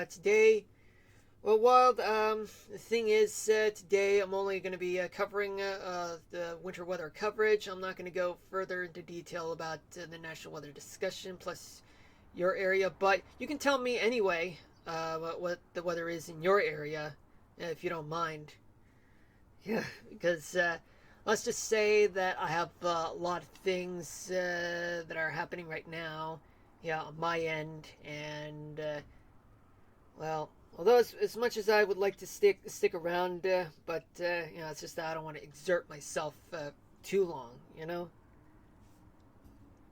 Today, well, Wild, the thing is, today I'm only going to be covering the winter weather coverage. I'm not going to go further into detail about the national weather discussion plus your area, but you can tell me anyway what the weather is in your area, if you don't mind. Yeah, because let's just say that I have a lot of things that are happening right now, yeah, on my end, and well, although as much as I would like to stick around, but it's just that I don't want to exert myself too long, you know.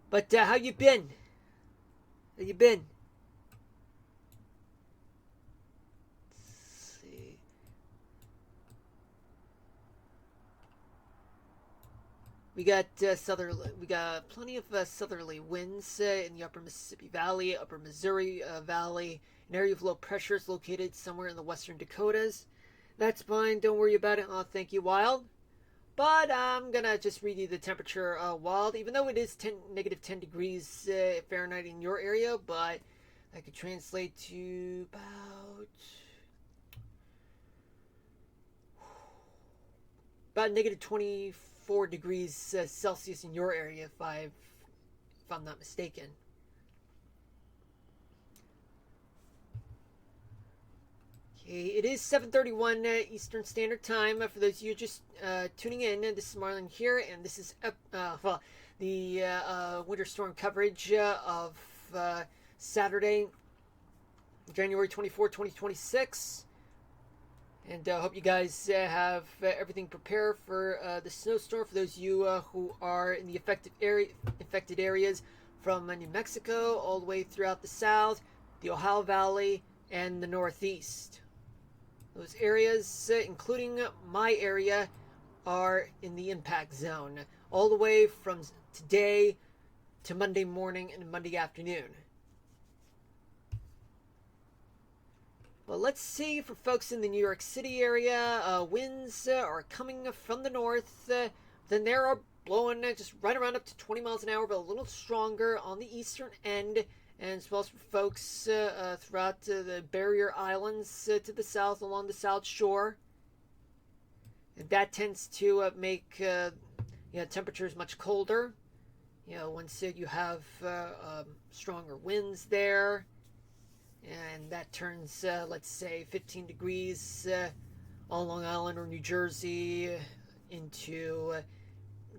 But how you been? How you been? Let's see. We got plenty of southerly winds in the upper Mississippi Valley, upper Missouri Valley. An area of low pressure is located somewhere in the western Dakotas. That's fine. Don't worry about it. Thank you, Wild. But I'm gonna just read you the temperature, Wild. Even though it is negative 10 degrees Fahrenheit in your area, but that could translate to about negative 24 degrees Celsius in your area, if I'm not mistaken. Okay, it is 7:31 Eastern Standard Time. For those of you just tuning in, this is Marlon here, and this is the winter storm coverage of Saturday, January 24, 2026. And I hope you guys have everything prepared for the snowstorm. For those of you who are in the affected areas from New Mexico all the way throughout the South, the Ohio Valley, and the Northeast. Those areas, including my area, are in the impact zone, all the way from today to Monday morning and Monday afternoon. Well, let's see for folks in the New York City area, winds are coming from the north. Then they are blowing just right around up to 20 miles an hour, but a little stronger on the eastern end. And as well as for folks throughout the barrier islands to the south along the south shore. And that tends to make temperatures much colder. Once you have stronger winds there. And that turns, let's say, 15 degrees on Long Island or New Jersey into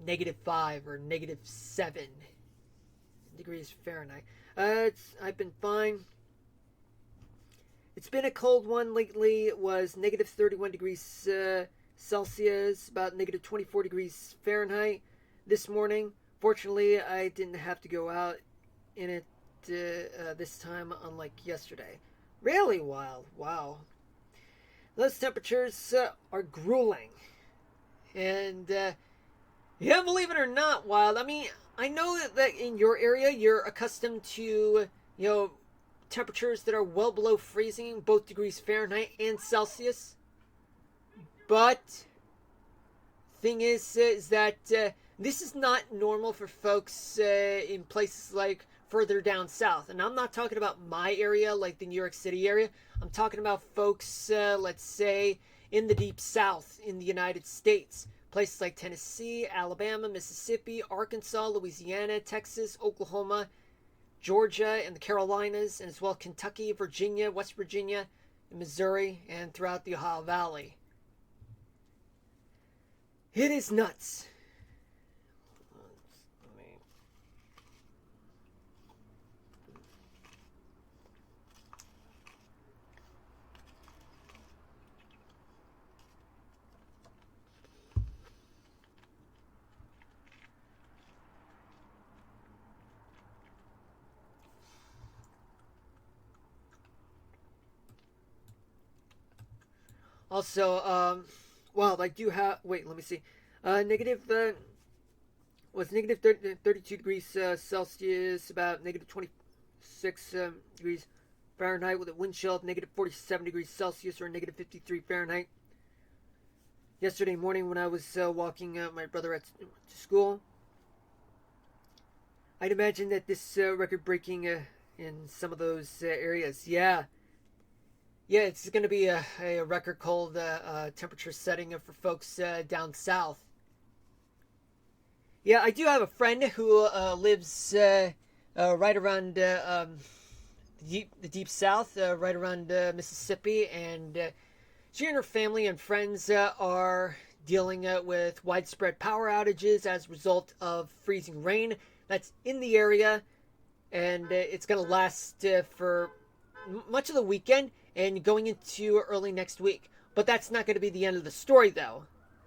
-5 or -7 degrees Fahrenheit. I've been fine. It's been a cold one lately. It was -31 degrees Celsius, about -24 degrees Fahrenheit this morning. Fortunately, I didn't have to go out in it this time, unlike yesterday. Really wild. Wow. Those temperatures are grueling. And, yeah, believe it or not, Wild. I mean, I know that in your area you're accustomed to, temperatures that are well below freezing, both degrees Fahrenheit and Celsius. But thing is that this is not normal for folks in places like further down south. And I'm not talking about my area, like the New York City area. I'm talking about folks, let's say, in the deep south in the United States. Places like Tennessee, Alabama, Mississippi, Arkansas, Louisiana, Texas, Oklahoma, Georgia, and the Carolinas, and as well Kentucky, Virginia, West Virginia, and Missouri, and throughout the Ohio Valley. It is nuts. Also, well, I do have. Wait, let me see. Was negative 32 degrees Celsius, about -26 degrees Fahrenheit, with a wind chill of -47 degrees Celsius or -53 Fahrenheit. Yesterday morning, when I was walking my brother to school, I'd imagine that this record breaking in some of those areas. Yeah. Yeah, it's going to be a record cold temperature setting for folks down south. Yeah, I do have a friend who lives right around the deep south, right around Mississippi, and she and her family and friends are dealing with widespread power outages as a result of freezing rain that's in the area, and it's going to last for much of the weekend and going into early next week. But that's not going to be the end of the story, though.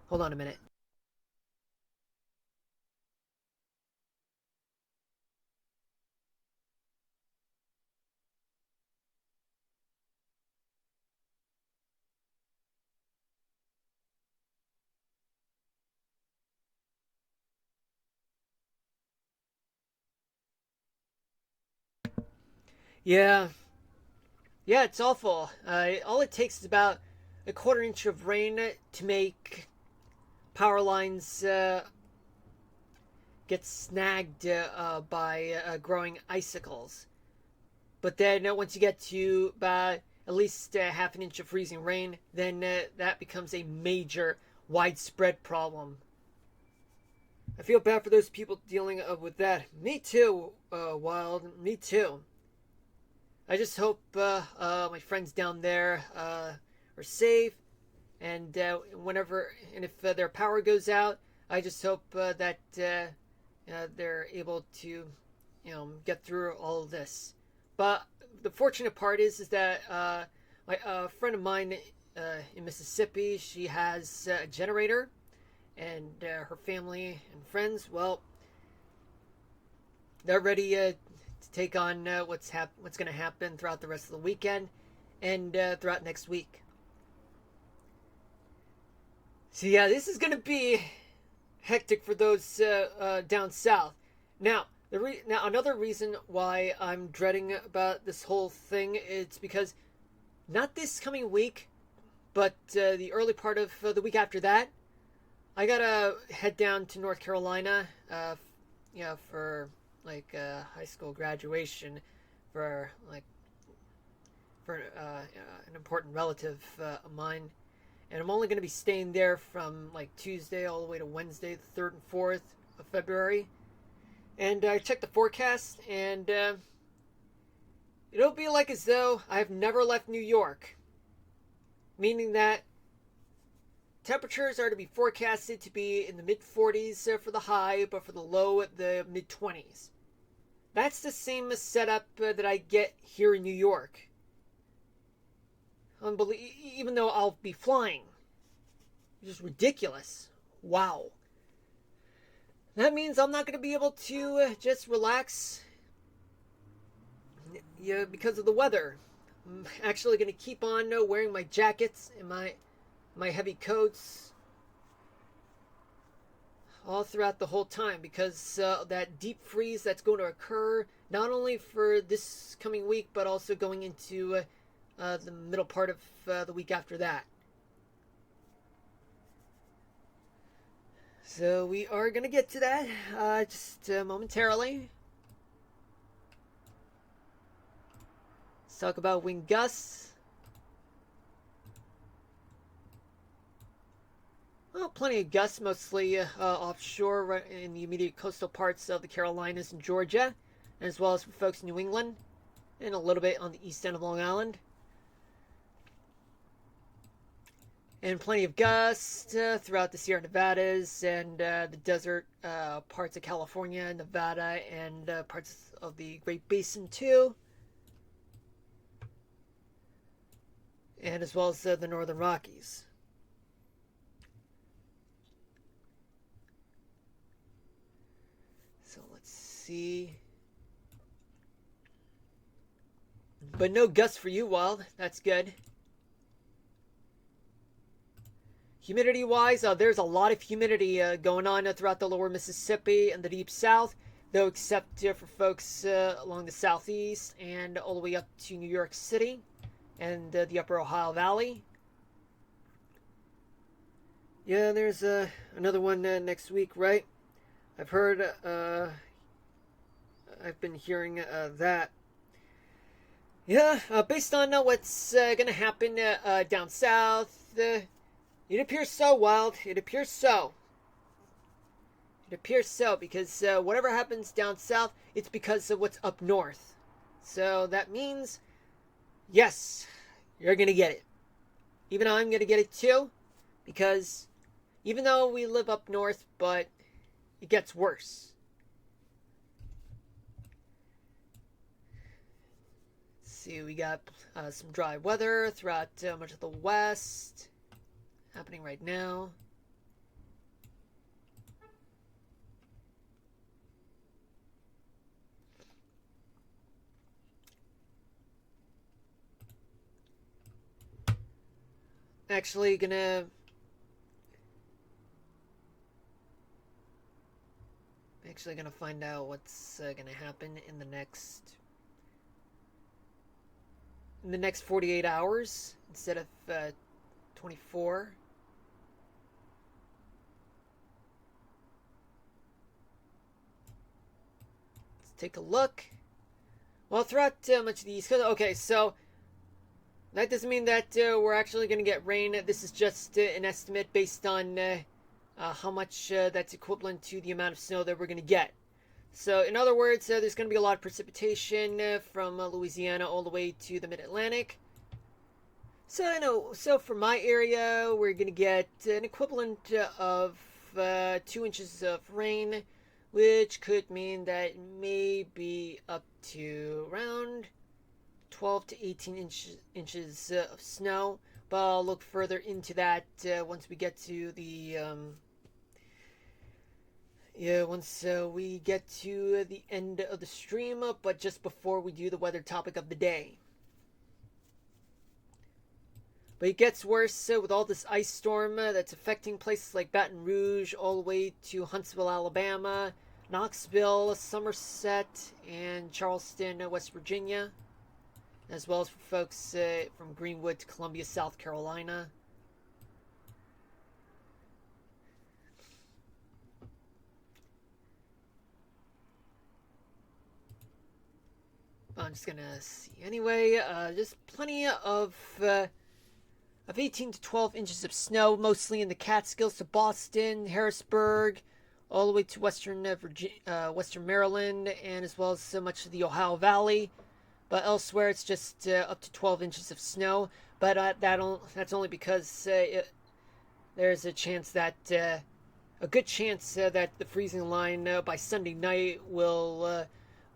Hold on a minute. Yeah, yeah, it's awful. All it takes is about a quarter inch of rain to make power lines get snagged by growing icicles. But then once you get to about at least half an inch of freezing rain, then that becomes a major, widespread problem. I feel bad for those people dealing with that. Me too, Wild. Me too. I just hope my friends down there are safe, and if their power goes out, I just hope that they're able to, get through all of this. But the fortunate part is that my friend of mine in Mississippi, she has a generator, and her family and friends, well, they're ready to take on what's going to happen throughout the rest of the weekend and throughout next week. So yeah, this is going to be hectic for those down south. Now, now another reason why I'm dreading about this whole thing is because not this coming week, but the early part of the week after that, I gotta head down to North Carolina, for like high school graduation, for like for an important relative of mine, and I'm only gonna be staying there from like Tuesday all the way to Wednesday, the 3rd and 4th of February. And I checked the forecast, and it'll be like as though I've never left New York, meaning that temperatures are to be forecasted to be in the mid 40s for the high, but for the low at the mid 20s. That's the same setup that I get here in New York. Even though I'll be flying. Just ridiculous. Wow. That means I'm not going to be able to just relax, yeah, because of the weather. I'm actually going to keep on wearing my jackets and my heavy coats all throughout the whole time, because that deep freeze that's going to occur not only for this coming week but also going into the middle part of the week after that. So we are going to get to that just momentarily. Let's talk about wind gusts. Well, plenty of gusts, mostly offshore, right in the immediate coastal parts of the Carolinas and Georgia, as well as for folks in New England, and a little bit on the east end of Long Island. And plenty of gusts throughout the Sierra Nevadas and the desert parts of California, Nevada, and parts of the Great Basin, too. And as well as the Northern Rockies. So let's see. But no gusts for you, Wild. That's good. Humidity wise, there's a lot of humidity going on throughout the lower Mississippi and the deep south, though, except for folks along the southeast and all the way up to New York City and the upper Ohio Valley. Yeah, there's another one next week, right? I've heard, I've been hearing that. Yeah, based on what's gonna happen down south, it appears so, Wild. It appears so. It appears so because whatever happens down south, it's because of what's up north. So that means, yes, you're gonna get it. Even I'm gonna get it too, because even though we live up north, but it gets worse. Let's see, we got some dry weather throughout much of the west happening right now. Actually gonna find out what's gonna happen in the next 48 hours instead of 24. Let's take a look. Well, throughout much of the East Coast. Okay, so that doesn't mean that we're actually going to get rain. This is just an estimate based on how much that's equivalent to the amount of snow that we're going to get. So, in other words, there's going to be a lot of precipitation from Louisiana all the way to the Mid-Atlantic. So for my area, we're going to get an equivalent of 2 inches of rain, which could mean that maybe up to around 12 to 18 inches of snow. But I'll look further into that once we get to the once we get to the end of the stream, but just before we do the weather topic of the day. But it gets worse with all this ice storm that's affecting places like Baton Rouge all the way to Huntsville, Alabama, Knoxville, Somerset, and Charleston, West Virginia, as well as for folks from Greenwood to Columbia, South Carolina. I'm just gonna see. Anyway, just plenty of 18 to 12 inches of snow, mostly in the Catskills to Boston, Harrisburg, all the way to western western Maryland, and as well as so much of the Ohio Valley. But elsewhere, it's just up to 12 inches of snow. But that's only because there's a chance that a good chance that the freezing line by Sunday night will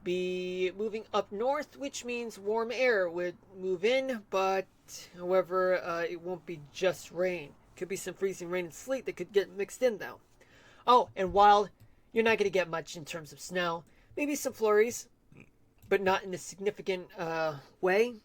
be moving up north, which means warm air would move in. But however, it won't be just rain. Could be some freezing rain and sleet that could get mixed in though. Oh, and Wild, you're not going to get much in terms of snow. Maybe some flurries, but not in a significant way.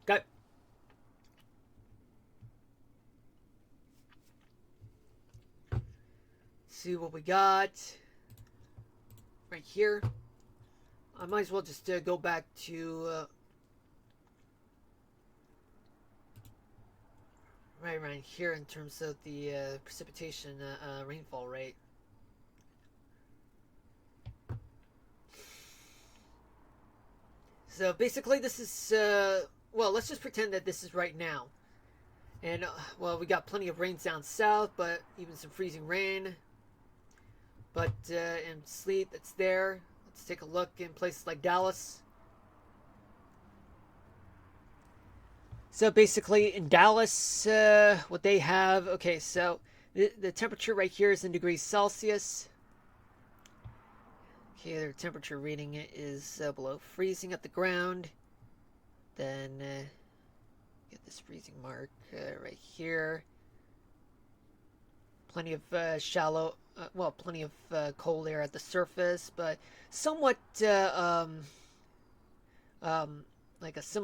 Got see what we got right here. I might as well just go back to right around here in terms of the precipitation rainfall rate. So basically, this is well. Let's just pretend that this is right now, and well, we got plenty of rains down south, but even some freezing rain. But and sleet that's there. Let's take a look in places like Dallas. So basically, in Dallas, what they have. Okay, so the temperature right here is in degrees Celsius. Okay, their temperature reading is below freezing at the ground. Then get this freezing mark right here. Plenty of shallow, plenty of cold air at the surface, but somewhat like a similar